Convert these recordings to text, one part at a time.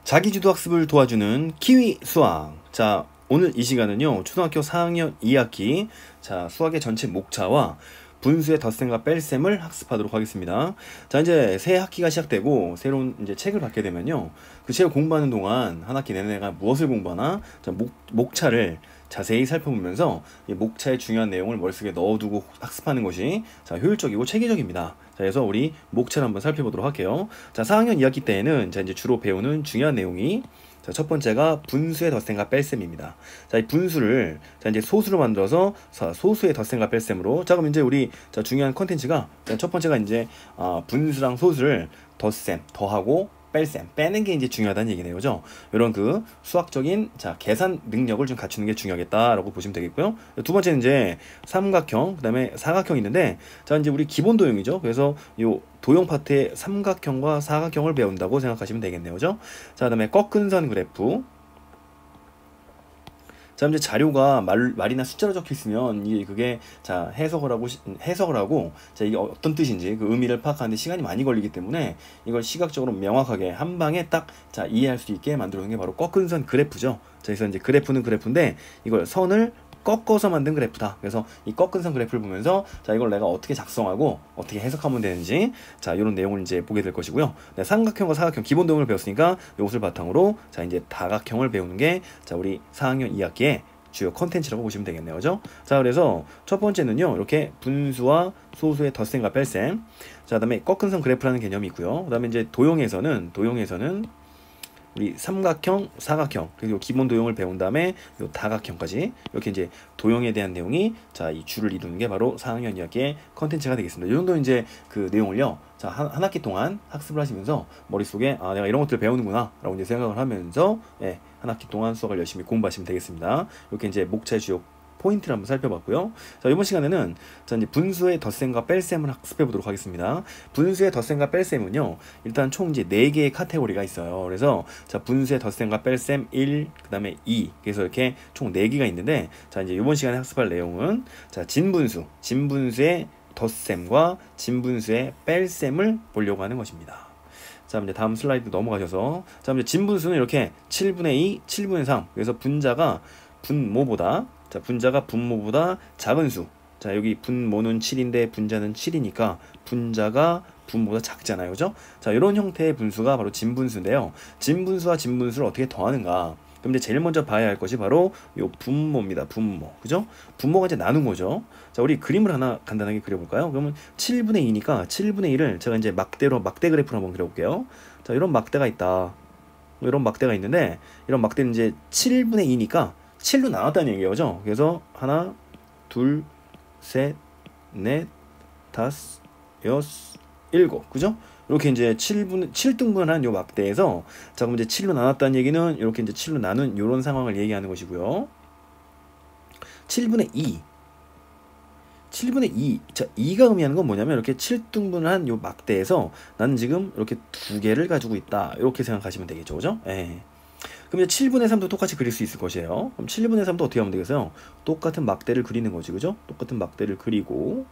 자기주도 학습을 도와주는 키위 수학. 자, 오늘 이 시간은요, 초등학교 4학년 2학기 자 수학의 전체 목차와 분수의 덧셈과 뺄셈을 학습하도록 하겠습니다. 자, 이제 새 학기가 시작되고 새로운 이제 책을 받게 되면요, 그 책을 공부하는 동안 한 학기 내내 내가 무엇을 공부하나, 자, 목차를 자세히 살펴보면서 이 목차의 중요한 내용을 머릿속에 넣어두고 학습하는 것이 자 효율적이고 체계적입니다. 자, 그래서 우리 목차를 한번 살펴보도록 할게요. 자, 4학년 2학기 때에는 자 이제 주로 배우는 중요한 내용이, 자, 첫 번째가 분수의 덧셈과 뺄셈입니다. 자, 이 분수를 자 이제 소수로 만들어서 소수의 덧셈과 뺄셈으로, 자 그럼 이제 우리 자 중요한 컨텐츠가, 첫 번째가 이제 분수랑 소수를 덧셈 더하고 뺄셈 빼는 게 이제 중요하다는 얘기네요, 그죠? 이런 그 수학적인 자 계산 능력을 좀 갖추는 게 중요하겠다라고 보시면 되겠고요. 두 번째는 이제 삼각형, 그다음에 사각형이 있는데, 자 이제 우리 기본 도형이죠. 그래서 요 도형 파트에 삼각형과 사각형을 배운다고 생각하시면 되겠네요, 그죠? 자, 그다음에 꺾은 선 그래프. 자, 이제 자료가 말이나 숫자로 적혀 있으면 그게 자 해석을 하고 자 이게 어떤 뜻인지 그 의미를 파악하는데 시간이 많이 걸리기 때문에 이걸 시각적으로 명확하게 한 방에 딱 자 이해할 수 있게 만들어 놓은 게 바로 꺾은 선 그래프죠. 자, 그래서 이제 그래프는 그래프인데 이걸 선을 꺾어서 만든 그래프다. 그래서 이 꺾은 선 그래프를 보면서 자 이걸 내가 어떻게 작성하고 어떻게 해석하면 되는지 자 이런 내용을 이제 보게 될 것이고요. 네, 삼각형과 사각형 기본 도형을 배웠으니까 이것을 바탕으로 자 이제 다각형을 배우는 게 자 우리 4학년 2학기의 주요 컨텐츠라고 보시면 되겠네요, 그죠? 자, 그래서 첫 번째는요, 이렇게 분수와 소수의 덧셈과 뺄셈. 자, 그다음에 꺾은 선 그래프라는 개념이 있고요. 그다음에 이제 도형에서는 우리 삼각형, 사각형, 그리고 기본 도형을 배운 다음에 요 다각형까지 이렇게 이제 도형에 대한 내용이 자 이 줄을 이루는 게 바로 4학년 2학기의 컨텐츠가 되겠습니다. 이 정도 이제 그 내용을요, 자 한 학기 동안 학습을 하시면서 머릿속에 내가 이런 것들을 배우는구나 라고 이제 생각을 하면서 한 학기 동안 수학을 열심히 공부하시면 되겠습니다. 이렇게 이제 목차의 주요 포인트를 한번 살펴봤고요. 자, 이번 시간에는 자 이제 분수의 덧셈과 뺄셈을 학습해 보도록 하겠습니다. 분수의 덧셈과 뺄셈은요, 일단 총 이제 4개의 카테고리가 있어요. 그래서 자 분수의 덧셈과 뺄셈 1, 그다음에 2, 그래서 이렇게 총 4개가 있는데, 자 이제 이번 시간에 학습할 내용은 자 진분수의 덧셈과 진분수의 뺄셈을 보려고 하는 것입니다. 자, 이제 다음 슬라이드 넘어가셔서, 자 이제 진분수는 이렇게 7분의 2, 7분의 3. 그래서 분자가 분모보다 작은 수. 자, 여기 분모는 7인데 분자는 7이니까 분자가 분모보다 작잖아요, 그죠? 자, 이런 형태의 분수가 바로 진분수인데요. 진분수와 진분수를 어떻게 더하는가? 그럼 이제 제일 먼저 봐야 할 것이 바로 요 분모입니다. 분모, 그죠? 분모가 이제 나눈 거죠. 자, 우리 그림을 하나 간단하게 그려볼까요? 그러면 7분의 2니까 7분의 1을 제가 이제 막대 그래프로 한번 그려볼게요. 자, 이런 막대가 있다. 이런 막대가 있는데, 이런 막대는 이제 7분의 2니까 7로 나눴다는 얘기예요, 그죠? 그래서 하나, 둘, 셋, 넷, 다섯, 여섯, 일곱, 그죠? 이렇게 이제 7등분한 요 막대에서, 자 그럼 이제 7로 나눴다는 얘기는 이렇게 이제 7로 나눈 요런 상황을 얘기하는 것이고요. 7분의 2. 자, 2가 의미하는 건 뭐냐면 이렇게 7등분한 요 막대에서 나는 지금 이렇게 2개를 가지고 있다. 이렇게 생각하시면 되겠죠, 그죠? 그럼 이제 7분의 3도 똑같이 그릴 수 있을 것이에요. 그럼 7분의 3도 어떻게 하면 되겠어요? 똑같은 막대를 그리는 거지, 그죠? 똑같은 막대를 그리고,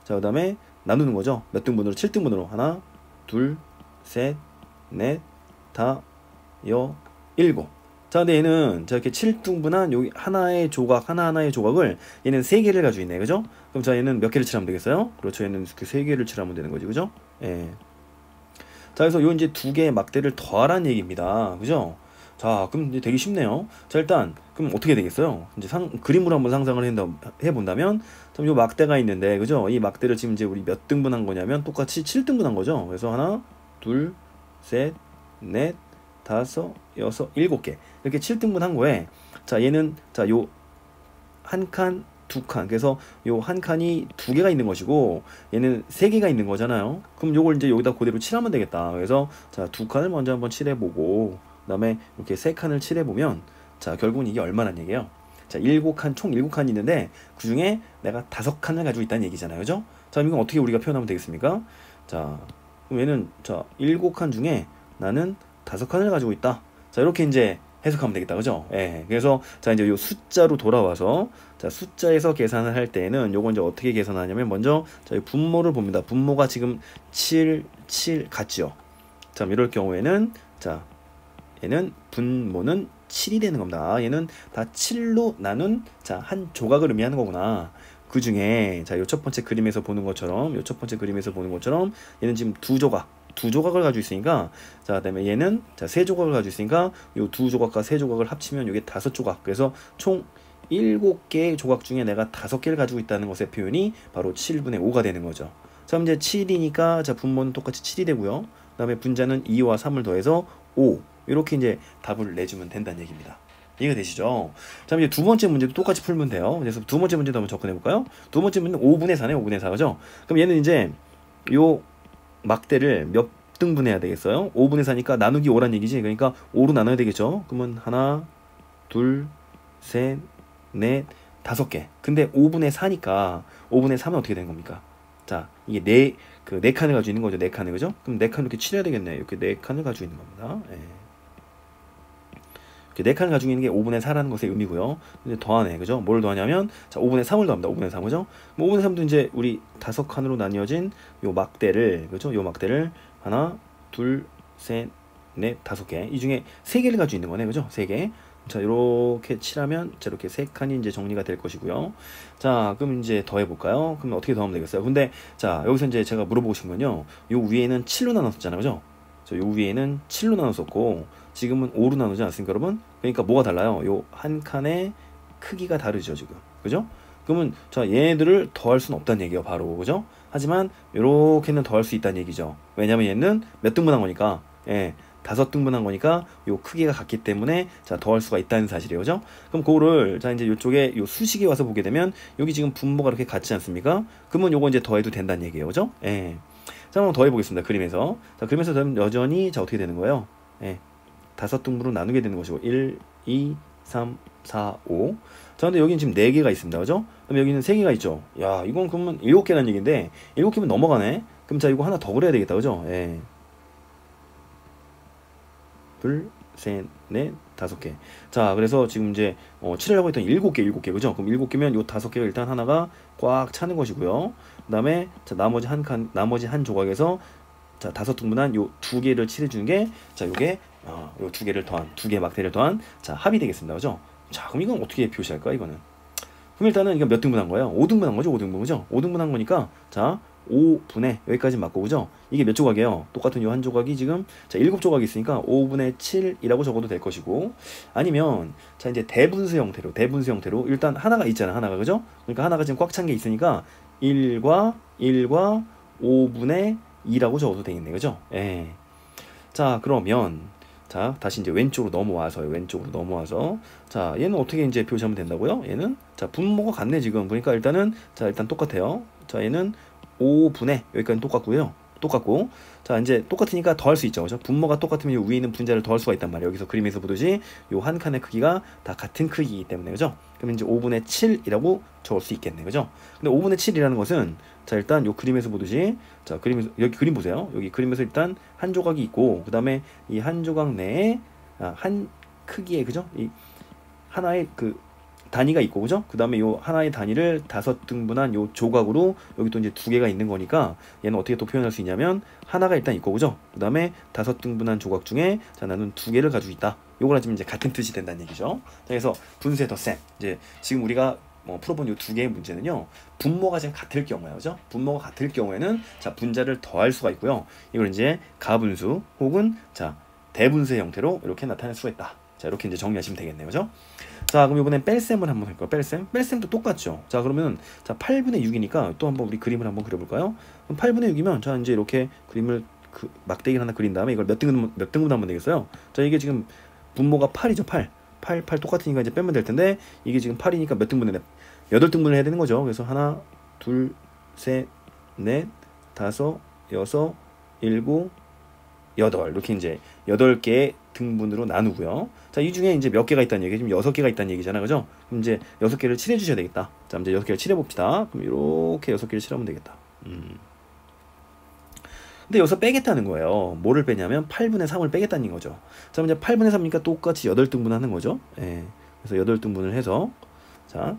자, 그 다음에 나누는 거죠. 몇 등분으로? 7등분으로. 하나, 둘, 셋, 넷, 다, 여, 일곱. 자, 근데 얘는 자 이렇게 7등분한 여기 하나의 조각을 얘는 3개를 가지고 있네, 그죠? 그럼 자 얘는 몇 개를 칠하면 되겠어요? 그렇죠, 얘는 이렇게 3개를 칠하면 되는 거지, 그죠? 자, 그래서 요 이제 2개의 막대를 더하라는 얘기입니다, 그죠? 자, 그럼 이제 되게 쉽네요. 자, 일단 그럼 어떻게 되겠어요? 이제 그림으로 한번 상상을 해본다면, 좀 요 막대가 있는데, 그죠? 이 막대를 지금 이제 우리 몇 등분한 거냐면 똑같이 7등분한 거죠. 그래서 하나, 둘, 셋, 넷, 다섯, 여섯, 7개 이렇게 7등분한 거에, 자 얘는 자 요 한 칸, 두 칸, 그래서 요 한 칸이 2개가 있는 것이고 얘는 3개가 있는 거잖아요. 그럼 요걸 이제 여기다 그대로 칠하면 되겠다. 그래서 자 2칸을 먼저 한번 칠해보고, 그 다음에 이렇게 3칸을 칠해보면, 자 결국은 이게 얼마란 얘기예요? 자 7칸, 총 7칸이 있는데 그 중에 내가 5칸을 가지고 있다는 얘기잖아요, 그죠? 자, 이건 어떻게 우리가 표현하면 되겠습니까? 자 그럼 얘는 자 7칸 중에 나는 5칸을 가지고 있다. 자, 이렇게 이제 해석하면 되겠다, 그죠? 그래서 자 이제 요 숫자로 돌아와서, 자 숫자에서 계산을 할 때는 요건 이제 어떻게 계산하냐면, 먼저 자 분모를 봅니다. 분모가 지금 7 같죠? 자, 이럴 경우에는 자 얘는 분모는 7이 되는 겁니다. 얘는 다 7로 나눈 자, 한 조각을 의미하는 거구나. 그 중에 자, 요 첫 번째 그림에서 보는 것처럼 얘는 지금 두 조각을 가지고 있으니까 자, 그다음에 얘는 자, 세 조각을 가지고 있으니까 요 두 조각과 세 조각을 합치면 이게 다섯 조각. 그래서 총 7개의 조각 중에 내가 5개를 가지고 있다는 것의 표현이 바로 7분의 5가 되는 거죠. 자, 이제 7이니까 자, 분모는 똑같이 7이 되고요. 그 다음에 분자는 2와 3을 더해서 5. 이렇게 이제 답을 내주면 된다는 얘기입니다. 이해가 되시죠? 자, 이제 두 번째 문제도 똑같이 풀면 돼요. 그래서 두 번째 문제도 한번 접근해 볼까요? 두 번째 문제는 5분의 4네, 5분의 4, 그죠? 그럼 얘는 이제 요 막대를 몇 등분해야 되겠어요? 5분의 4니까 나누기 5란 얘기지. 그러니까 5로 나눠야 되겠죠? 그러면 하나, 둘, 셋, 넷, 5개. 근데 5분의 4니까 5분의 3은 어떻게 되는 겁니까? 자, 이게 네 칸을 가지고 있는 거죠. 네 칸을, 그죠? 그럼 네 칸을 이렇게 칠해야 되겠네. 이렇게 네 칸을 가지고 있는 겁니다. 예. 이렇게 네 칸을 가지고 있는 게 5분의 4라는 것의 의미고요. 이제 더하네, 그죠? 뭘 더하냐면, 자, 5분의 3을 더합니다. 5분의 3, 그죠? 5분의 3도 이제 우리 5칸으로 나뉘어진 요 막대를, 그죠? 요 막대를 하나, 둘, 셋, 넷, 5개. 이 중에 3개를 가지고 있는 거네, 그죠? 3개. 자, 이렇게 칠하면 자, 이렇게 3칸이 이제 정리가 될 것이고요. 자, 그럼 이제 더해 볼까요? 그럼 어떻게 더하면 되겠어요? 근데 자, 여기서 이제 제가 물어보고 싶은 건요. 요 위에는 7로 나눴었잖아요, 그죠? 저 요 위에는 7로 나눴었고 지금은 5로 나누지 않습니까, 여러분? 그러니까 뭐가 달라요? 요 한 칸의 크기가 다르죠, 지금. 그죠? 그러면 자, 얘네들을 더할 수는 없다는 얘기예요, 바로. 그죠? 하지만 요렇게는 더할 수 있다는 얘기죠. 왜냐면 얘는 몇 등분한 거니까. 예. 5등분한 거니까 요 크기가 같기 때문에 자, 더할 수가 있다는 사실이에요. 그죠? 그럼 그거를 자, 이제 요쪽에 요 수식에 와서 보게 되면 여기 지금 분모가 이렇게 같지 않습니까? 그러면 요거 이제 더해도 된다는 얘기예요. 그죠? 예. 자, 한번 더해 보겠습니다. 그림에서. 자, 그림에서 더하면 여전히 자, 어떻게 되는 거예요? 예. 5등분으로 나누게 되는 것이고 1, 2, 3, 4, 5. 자, 근데 여기는 지금 4개가 있습니다. 그죠? 그럼 여기는 3개가 있죠. 야, 이건 그러면 7개라는 얘기인데 7개면 넘어가네. 그럼 자, 이거 하나 더 그려야 되겠다. 그죠? 예. 둘, 셋, 넷, 5개. 자, 그래서 지금 이제 칠하려고 했던 7개, 그죠? 그럼 7개면 요 5개가 일단 하나가 꽉 차는 것이고요. 그 다음에 자, 나머지 한 조각에서 자, 5등분한 요 2개를 칠해주는 게 자, 요게 요 2개를 더한 2개 막대를 더한 자, 합이 되겠습니다. 그죠? 자, 그럼 이건 어떻게 표시할까, 이거는? 그럼 일단은 이거 몇 등분한 거예요? 5등분한 거죠, 5등분, 그죠? 5등분한 거니까 자, 5분의 여기까지 맞고, 그죠? 이게 몇 조각이에요? 똑같은 요 한 조각이 지금 자, 7조각이 있으니까 5분의 7이라고 적어도 될 것이고, 아니면 자, 이제 대분수 형태로 일단 하나가 있잖아, 하나가, 그죠? 그러니까 하나가 지금 꽉 찬 게 있으니까 1과 5분의 2라고 적어도 되겠네, 그죠? 예. 자, 그러면 자, 다시 이제 왼쪽으로 넘어와서 자, 얘는 어떻게 이제 표시하면 된다고요? 얘는 자, 분모가 같네, 지금. 그러니까 일단은 자, 일단 똑같아요. 자, 얘는 5분의 여기까지는 똑같고 자, 이제 똑같으니까 더할 수 있죠, 그죠? 분모가 똑같으면 이 위에 있는 분자를 더할 수가 있단 말이에요. 여기서 그림에서 보듯이 요 한 칸의 크기가 다 같은 크기이기 때문에, 그죠? 그럼 이제 5분의 7이라고 적을 수 있겠네, 그죠? 근데 5분의 7이라는 것은 자, 일단 요 그림에서 보듯이 자, 그림에서 여기 그림 보세요. 여기 그림에서 일단 한 조각이 있고 그 다음에 이 한 조각 내에 한 크기의, 그죠? 이 하나의 그 단위가 있고, 그죠? 그 다음에 요 하나의 단위를 5등분한 요 조각으로 여기 또 이제 2개가 있는 거니까 얘는 어떻게 또 표현할 수 있냐면 하나가 일단 있고, 그죠? 그 다음에 5등분한 조각 중에 자, 나는 2개를 가지고 있다. 요거랑 지금 이제 같은 뜻이 된다는 얘기죠. 자, 그래서 분수의 덧셈. 이제 지금 우리가 풀어본 요 2개의 문제는요, 분모가 지금 같을 경우예요, 그죠? 분모가 같을 경우에는 자, 분자를 더할 수가 있고요. 이걸 이제 가분수 혹은 자, 대분수의 형태로 이렇게 나타낼 수가 있다. 자, 이렇게 이제 정리하시면 되겠네요, 그죠? 자, 그럼 이번엔 뺄셈을 한번 할까요? 뺄셈도 똑같죠. 자, 그러면 자, 8분의 6이니까 또 한번 우리 그림을 한번 그려볼까요? 그럼 8분의 6이면 자, 이제 이렇게 그림을 막대기를 하나 그린 다음에 이걸 몇 등분 하면 되겠어요? 자, 이게 지금 분모가 8이죠, 8 똑같으니까 이제 빼면 될 텐데 이게 지금 8이니까 몇 등분을 해? 8등분을 해야 되는 거죠. 그래서 하나, 둘, 셋, 넷, 5, 6, 7, 8 이렇게 이제 8개의 등분으로 나누고요. 자, 이 중에 이제 몇 개가 있다는 얘기, 지금 6개가 있다는 얘기잖아, 그죠? 그럼 이제 6개를 칠해 주셔야 되겠다. 자, 이제 6개를 칠해 봅시다. 그럼 이렇게 6개를 칠하면 되겠다. 근데 여기서 빼겠다는 거예요. 뭐를 빼냐면 8분의 3을 빼겠다는 거죠. 자, 이제 8분의 3이니까 똑같이 8등분 하는 거죠. 예. 그래서 8등분을 해서 자,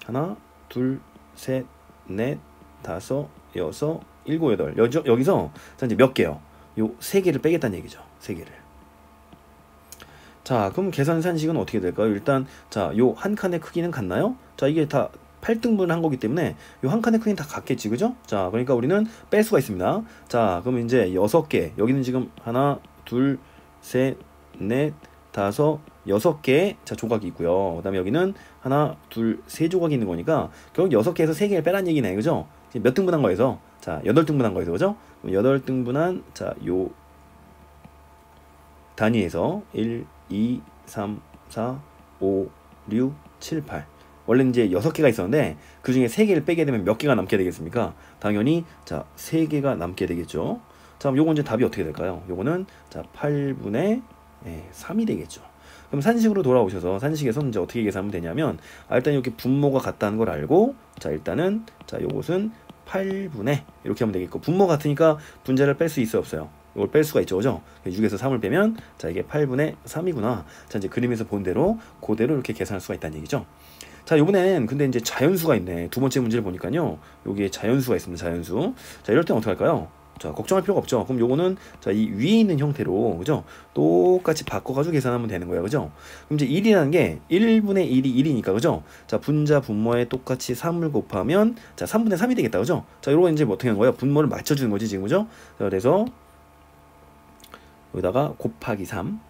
하나, 둘, 셋, 넷, 5, 6, 7, 8 여기서 자, 이제 몇 개요? 요 3개를 빼겠다는 얘기죠. 3개를. 자, 그럼 계산 산식은 어떻게 될까요? 일단 자, 요 한 칸의 크기는 같나요? 자, 이게 다 8등분 한 거기 때문에 요 한 칸의 크기는 다 같겠지, 그죠? 자, 그러니까 우리는 뺄 수가 있습니다. 자, 그럼 이제 6개. 여기는 지금 하나, 둘, 셋, 넷, 다섯, 6개 자 조각이 있고요. 그 다음에 여기는 하나, 둘, 세 조각이 있는 거니까 결국 6개에서 3개를 빼란 얘기네, 그죠? 지금 몇 등분한 거에서? 자, 8등분한 거에서, 그죠? 8등분한 자, 요 단위에서 1, 2, 3, 4, 5, 6, 7, 8. 원래 이제 6개가 있었는데 그 중에 3개를 빼게 되면 몇 개가 남게 되겠습니까? 당연히 자 3개가 남게 되겠죠. 자, 그럼 요건 이제 답이 어떻게 될까요? 요거는 자 8분의 3이 되겠죠. 그럼 산식으로 돌아오셔서 산식에서 이제 어떻게 계산하면 되냐면 일단 이렇게 분모가 같다는 걸 알고 자 일단은 자 요것은 8분의 이렇게 하면 되겠고 분모 같으니까 분자를 뺄 수 있어요, 없어요? 이걸 뺄 수가 있죠, 그죠? 6에서 3을 빼면 자 이게 8분의 3이구나. 자 이제 그림에서 본 대로 그대로 이렇게 계산할 수가 있다는 얘기죠. 자, 요번엔 근데 이제 자연수가 있네. 두 번째 문제를 보니까요. 여기에 자연수가 있습니다. 자연수. 자, 이럴 땐 어떻게 할까요? 자, 걱정할 필요가 없죠. 그럼 요거는 자, 이 위에 있는 형태로 그죠? 똑같이 바꿔가지고 계산하면 되는 거예요. 그죠? 그럼 이제 1이라는 게 1분의 1이 1이니까 그죠? 자, 분자 분모에 똑같이 3을 곱하면 자, 3분의 3이 되겠다. 그죠? 자, 요거 이제 뭐 어떻게 하는 거예요? 분모를 맞춰주는 거지, 지금 그죠? 자, 그래서 여기다가 곱하기 3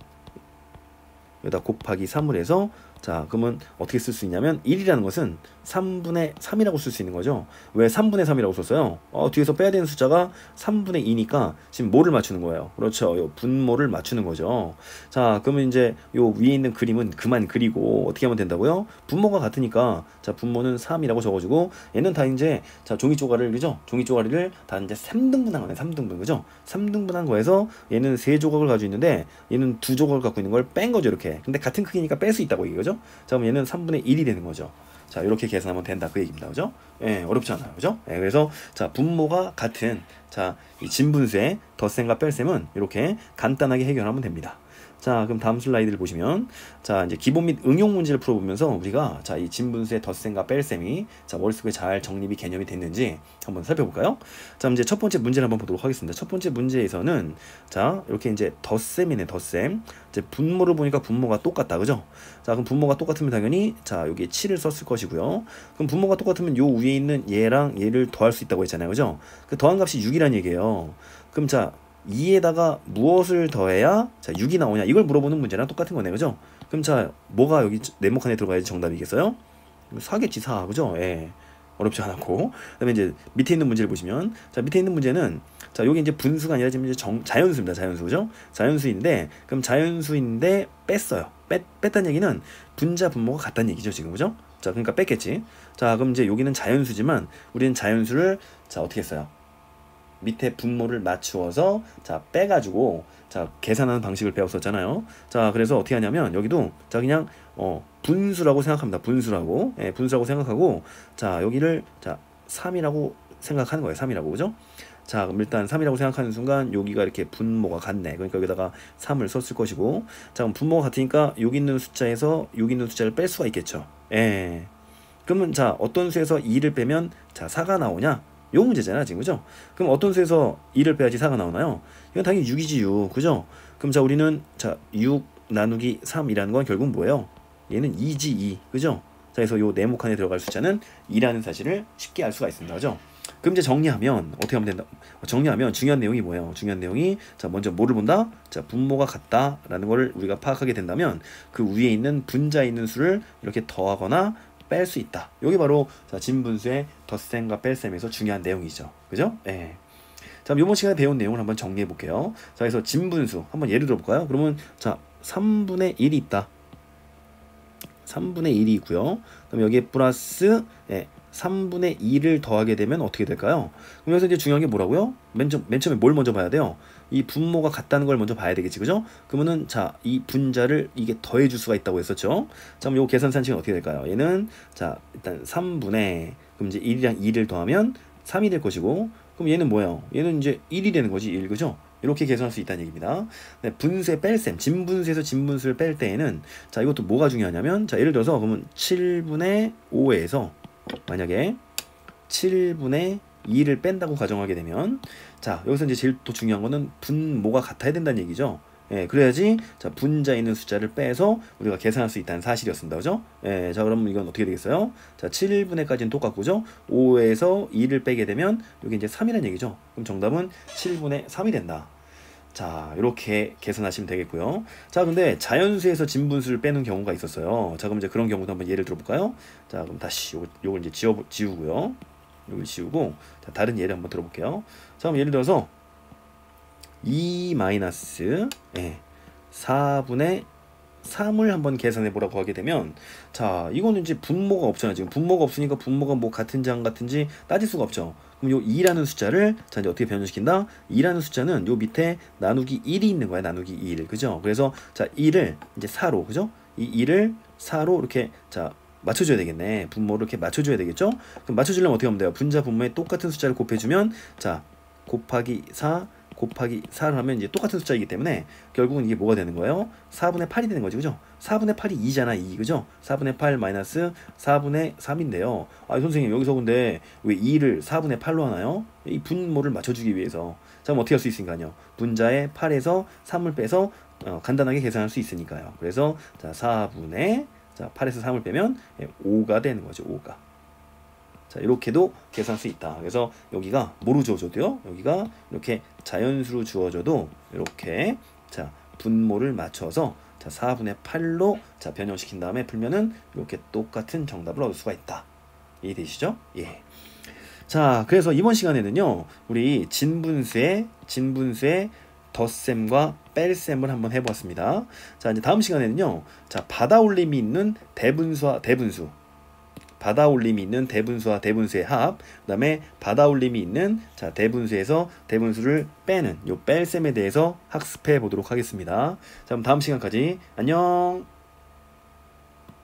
여기다 곱하기 3을 해서 자 그러면 어떻게 쓸 수 있냐면 1이라는 것은 3분의 3이라고 쓸 수 있는 거죠. 왜 3분의 3이라고 썼어요? 뒤에서 빼야 되는 숫자가 3분의 2니까 지금 뭐를 맞추는 거예요? 그렇죠. 요 분모를 맞추는 거죠. 자 그러면 이제 요 위에 있는 그림은 그만 그리고 어떻게 하면 된다고요? 분모가 같으니까 자 분모는 3이라고 적어주고 얘는 다 이제 자 종이 쪼가리를 그죠? 종이 쪼가리를 다 이제 3등분한 거네. 3등분 그죠? 3등분한 거에서 얘는 3조각을 가지고 있는데 얘는 2조각을 갖고 있는 걸 뺀 거죠, 이렇게. 근데 같은 크기니까 뺄 수 있다고 이거죠. 자 그럼 얘는 3분의 1이 되는 거죠. 자 이렇게 계산하면 된다 그 얘기입니다, 그죠? 예, 어렵지 않아요, 그죠? 예, 그래서 자 분모가 같은 자 이 진분수의 덧셈과 뺄셈은 이렇게 간단하게 해결하면 됩니다. 자 그럼 다음 슬라이드를 보시면 자 이제 기본 및 응용 문제를 풀어보면서 우리가 자 이 진분수의 덧셈과 뺄셈이 자 머릿속에 잘 정립이 개념이 됐는지 한번 살펴볼까요? 자 이제 첫 번째 문제를 한번 보도록 하겠습니다. 첫 번째 문제에서는 자 이렇게 이제 덧셈이네, 덧셈. 이제 분모를 보니까 분모가 똑같다, 그죠? 자 그럼 분모가 똑같으면 당연히 자 여기 7을 썼을 것이고요. 그럼 분모가 똑같으면 요 위에 있는 얘랑 얘를 더할 수 있다고 했잖아요, 그죠? 그 더한 값이 6이란 얘기예요. 그럼 자 2에다가 무엇을 더해야 자 6이 나오냐 이걸 물어보는 문제랑 똑같은 거네, 그죠? 그럼 자 뭐가 여기 네모칸에 들어가야지 정답이겠어요? 4겠지, 4, 그죠? 예, 어렵지 않았고. 그다음에 이제 밑에 있는 문제를 보시면 자 밑에 있는 문제는 자 여기 이제 분수가 아니라 지금 이제 자연수입니다. 자연수, 그죠? 자연수인데 그럼 자연수인데 뺐어요. 뺐다는 얘기는 분자 분모가 같다는 얘기죠, 지금, 그죠? 자 그러니까 뺐겠지. 자 그럼 이제 여기는 자연수지만 우리는 자연수를 자 어떻게 했어요? 밑에 분모를 맞추어서 자 빼가지고 자 계산하는 방식을 배웠었잖아요. 자 그래서 어떻게 하냐면 여기도 자 그냥 분수라고 생각합니다. 분수라고. 예, 분수라고 생각하고 자 여기를 자 3이라고 생각하는 거예요. 3이라고, 그죠? 자 그럼 일단 3이라고 생각하는 순간 여기가 이렇게 분모가 같네. 그러니까 여기다가 3을 썼을 것이고 자 그럼 분모가 같으니까 여기 있는 숫자에서 여기 있는 숫자를 뺄 수가 있겠죠. 예. 그러면 자 어떤 수에서 2를 빼면 자 4가 나오냐? 요 문제잖아, 지금, 그죠? 그럼 어떤 수에서 2를 빼야지 4가 나오나요? 이건 당연히 6이지, 6, 그죠? 그럼 자 우리는 자 6 나누기 3이라는 건 결국 뭐예요? 얘는 2지, 2, 그죠? 자 그래서 요 네모칸에 들어갈 숫자는 2라는 사실을 쉽게 알 수가 있습니다, 그죠? 그럼 이제 정리하면 어떻게 하면 된다? 정리하면 중요한 내용이 뭐예요? 중요한 내용이 자 먼저 뭐를 본다? 자 분모가 같다라는 거를 우리가 파악하게 된다면 그 위에 있는 분자에 있는 수를 이렇게 더하거나 뺄 수 있다. 여기 바로 자 진분수의 덧셈과 뺄셈에서 중요한 내용이죠, 그죠? 예. 자 이번 시간에 배운 내용을 한번 정리해 볼게요. 자 그래서 진분수 한번 예를 들어 볼까요? 그러면 자 3분의 1이 있다. 3분의 1이 있고요. 그럼 여기에 플러스 3분의 2를 더하게 되면 어떻게 될까요? 그럼 여기서 이제 중요한 게 뭐라고요? 맨 처음에 뭘 먼저 봐야 돼요? 이 분모가 같다는 걸 먼저 봐야 되겠지, 그죠? 그러면은 자 이 분자를 이게 더해 줄 수가 있다고 했었죠. 자 그럼 요 계산 산식은 어떻게 될까요? 얘는 자 일단 3분의 그럼 이제 1이랑 2를 더하면 3이 될 것이고 그럼 얘는 뭐예요? 얘는 이제 1이 되는 거지, 1, 그죠? 이렇게 계산할 수 있다는 얘기입니다. 네, 분수의 뺄셈, 진분수에서 진분수를 뺄 때에는 자 이것도 뭐가 중요하냐면 자 예를 들어서 그러면 7분의 5에서 만약에 7분의 2를 뺀다고 가정하게 되면 자 여기서 이제 제일 또 중요한 거는 분모가 같아야 된다는 얘기죠. 예, 그래야지 자 분자에 있는 숫자를 빼서 우리가 계산할 수 있다는 사실이었습니다. 그죠? 예, 자 그러면 이건 어떻게 되겠어요? 자 7분의까지는 똑같고죠. 5에서 2를 빼게 되면 이게 이제 3이라는 얘기죠. 그럼 정답은 7분의 3이 된다. 자 이렇게 계산하시면 되겠고요. 자 근데 자연수에서 진분수를 빼는 경우가 있었어요. 자 그럼 이제 그런 경우도 한번 예를 들어볼까요? 자 그럼 다시 요걸 이제 지우고요. 요걸 지우고 자, 다른 예를 한번 들어볼게요. 자 그럼 예를 들어서 2 마이너스 4분의 3을 한번 계산해 보라고 하게 되면 자 이거는 이제 분모가 없잖아요. 지금 분모가 없으니까 분모가 뭐 같은지 안 같은지 따질 수가 없죠. 그럼 요 2라는 숫자를 자 이제 어떻게 변형시킨다? 2라는 숫자는 요 밑에 나누기 1이 있는 거야. 나누기 1. 그죠? 그래서 자 2를 이제 4로 그죠? 이 2을 4로 이렇게 자 맞춰줘야 되겠네. 분모를 이렇게 맞춰줘야 되겠죠? 그럼 맞춰주려면 어떻게 하면 돼요? 분자 분모에 똑같은 숫자를 곱해주면 자 곱하기 4 곱하기 4를 하면 이제 똑같은 숫자이기 때문에 결국은 이게 뭐가 되는 거예요? 4분의 8이 되는 거지, 그죠? 4분의 8이 2잖아, 2, 그죠? 4분의 8 마이너스 4분의 3인데요. 아, 선생님, 여기서 근데 왜 2를 4분의 8로 하나요? 이 분모를 맞춰주기 위해서. 자, 그럼 어떻게 할 수 있으니까요? 분자에 8에서 3을 빼서 간단하게 계산할 수 있으니까요. 그래서 자, 4분의 자, 8에서 3을 빼면 5가 되는 거죠, 5가. 자, 이렇게도 계산할 수 있다. 그래서 여기가 뭐로 주어져도요? 여기가 이렇게 자연수로 주어져도 이렇게 자 분모를 맞춰서 자 4분의 8로 자 변형시킨 다음에 풀면은 이렇게 똑같은 정답을 얻을 수가 있다. 이해되시죠? 예. 자, 그래서 이번 시간에는요, 우리 진분수의 덧셈과 뺄셈을 한번 해보았습니다. 자, 이제 다음 시간에는요, 자 받아올림이 있는 대분수와 대분수. 받아올림이 있는 대분수와 대분수의 합, 그 다음에 받아올림이 있는 자 대분수에서 대분수를 빼는 요 뺄셈에 대해서 학습해 보도록 하겠습니다. 자, 그럼 다음 시간까지 안녕.